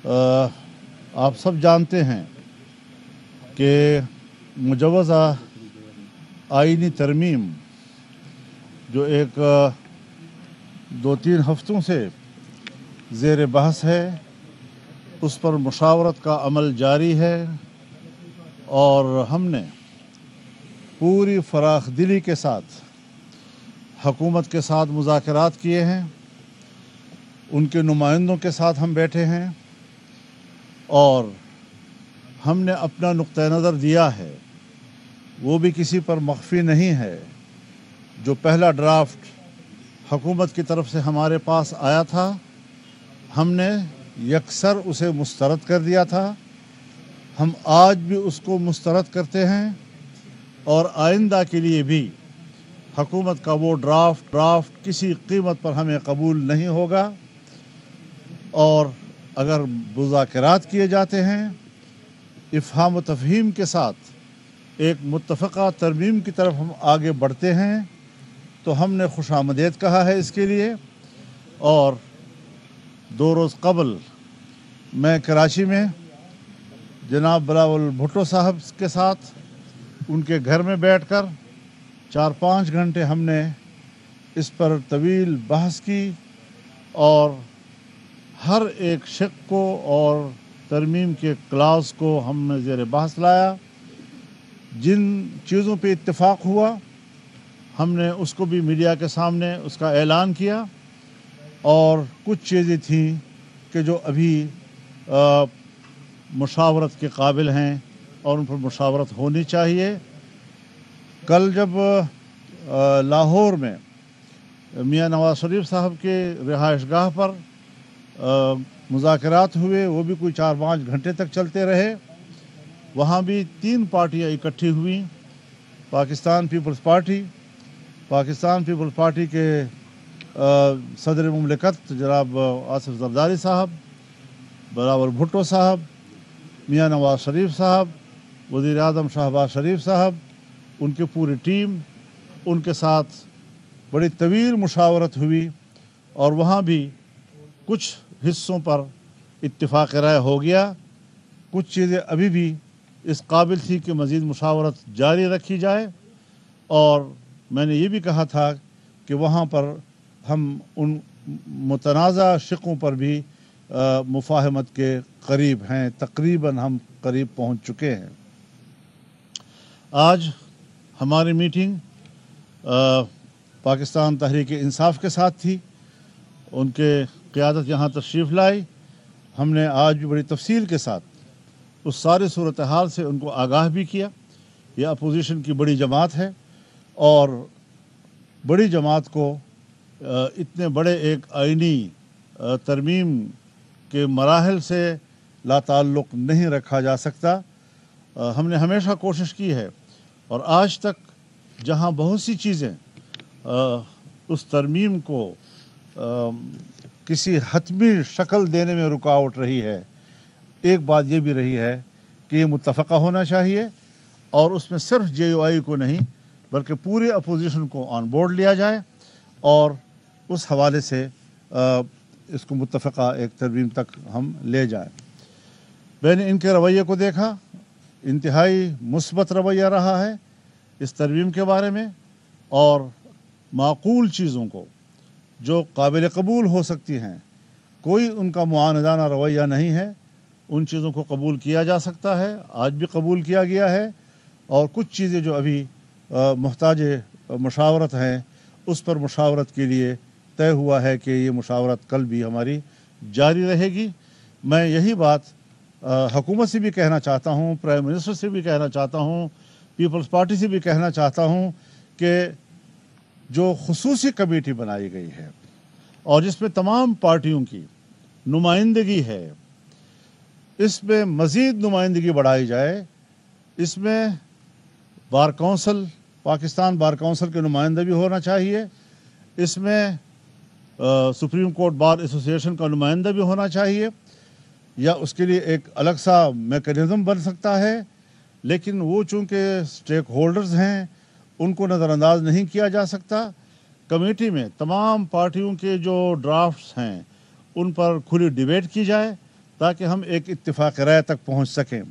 आप सब जानते हैं कि मुजव्वज़ा आईनी तरमीम जो एक 2-3 हफ्तों से ज़ेर बहस है, उस पर मुशावरत का अमल जारी है और हमने पूरी फराख दिली के साथ हुकूमत के साथ मुज़ाकरात किए हैं। उनके नुमाइंदों के साथ हम बैठे हैं और हमने अपना नुक्ता नज़र दिया है, वो भी किसी पर मख्फी नहीं है। जो पहला ड्राफ्ट हुकूमत की तरफ से हमारे पास आया था, हमने यकसर उसे मुस्तरद कर दिया था। हम आज भी उसको मुस्तरद करते हैं और आइंदा के लिए भी हुकूमत का वो ड्राफ्ट किसी कीमत पर हमें कबूल नहीं होगा। और अगर मुज़ाकरात किए जाते हैं इफ़हाम व तफ़हीम के साथ एक मुत्तफ़क़ा तरमीम की तरफ हम आगे बढ़ते हैं तो हमने खुशामदीद कहा है इसके लिए। और 2 रोज़ कबल मैं कराची में जनाब बिलावल भुट्टो साहब के साथ उनके घर में बैठकर 4-5 घंटे हमने इस पर तवील बहस की और हर एक शक को और तरमीम के क्लास को हमने ज़ेर बहस लाया। जिन चीज़ों पे इत्तेफाक हुआ हमने उसको भी मीडिया के सामने उसका ऐलान किया, और कुछ चीज़ें थीं कि जो अभी मुशावरत के काबिल हैं और उन पर मुशावरत होनी चाहिए। कल जब लाहौर में मियां नवाज शरीफ साहब के रिहाइशगाह पर मुज़ाकरात हुए, वो भी कोई 4-5 घंटे तक चलते रहे। वहाँ भी 3 पार्टियाँ इकट्ठी हुई, पाकिस्तान पीपल्स पार्टी के सदर मुमलिकत जनाब आसिफ ज़रदारी साहब, बिलावल भुट्टो साहब, मियां नवाज शरीफ साहब, वज़ीर आज़म शहबाज शरीफ साहब, उनकी पूरी टीम, उनके साथ बड़ी तवील मुशावरत हुई और वहाँ भी कुछ हिस्सों पर इत्तिफाक़ राय हो गया। कुछ चीज़ें अभी भी इस काबिल थी कि मज़ीद मुशावरत जारी रखी जाए, और मैंने ये भी कहा था कि वहाँ पर हम उन मुतनाज़ा शिकों पर भी मुफाहमत के करीब हैं, तकरीबन हम करीब पहुँच चुके हैं। आज हमारी मीटिंग पाकिस्तान तहरीक इंसाफ के साथ थी। उनके क़यादत यहाँ तशरीफ़ लाई। हमने आज भी बड़ी तफसील के साथ उस सारी सूरत हाल से उनको आगाह भी किया। यह अपोजिशन की बड़ी जमात है और बड़ी जमात को इतने बड़े एक आइनी तरमीम के मराहल से लाताल्लुक़ नहीं रखा जा सकता। हमने हमेशा कोशिश की है और आज तक जहाँ बहुत सी चीज़ें उस तरमीम को किसी हतमी शक्ल देने में रुकावट रही है, एक बात ये भी रही है कि ये मुत्तफ़क़ा होना चाहिए और उसमें सिर्फ JUI को नहीं बल्कि पूरे अपोजिशन को ऑन बोर्ड लिया जाए और उस हवाले से इसको मुत्तफ़क़ा एक तरमीम तक हम ले जाएं। मैंने इनके रवैये को देखा, इंतहाई मुस्बत रवैया रहा है इस तरमीम के बारे में, और माकूल चीज़ों को जो काबिल कबूल हो सकती हैं, कोई उनका मुआनदाना रवैया नहीं है। उन चीज़ों को कबूल किया जा सकता है, आज भी कबूल किया गया है, और कुछ चीज़ें जो अभी मुहताज मुशावरत हैं उस पर मुशावरत के लिए तय हुआ है कि ये मुशावरत कल भी हमारी जारी रहेगी। मैं यही बात हुकूमत से भी कहना चाहता हूँ, प्राइम मिनिस्टर से भी कहना चाहता हूँ, पीपल्स पार्टी से भी कहना चाहता हूँ कि जो खुसूसी कमेटी बनाई गई है और जिसमें तमाम पार्टियों की नुमाइंदगी है, इसमें मज़ीद नुमाइंदगी बढ़ाई जाए। इसमें bar council, Pakistan bar council के नुमाइंदा भी होना चाहिए। इसमें सुप्रीम कोर्ट बार एसोसिएशन का नुमाइंदा भी होना चाहिए, या उसके लिए एक अलग सा मेकनिज़म बन सकता है। लेकिन वो चूँकि स्टेक होल्डर्स हैं, उनको नज़रअंदाज नहीं किया जा सकता। कमेटी में तमाम पार्टियों के जो ड्राफ्ट्स हैं उन पर खुली डिबेट की जाए تاکہ ہم ایک اتفاق رائے تک پہنچ سکیں۔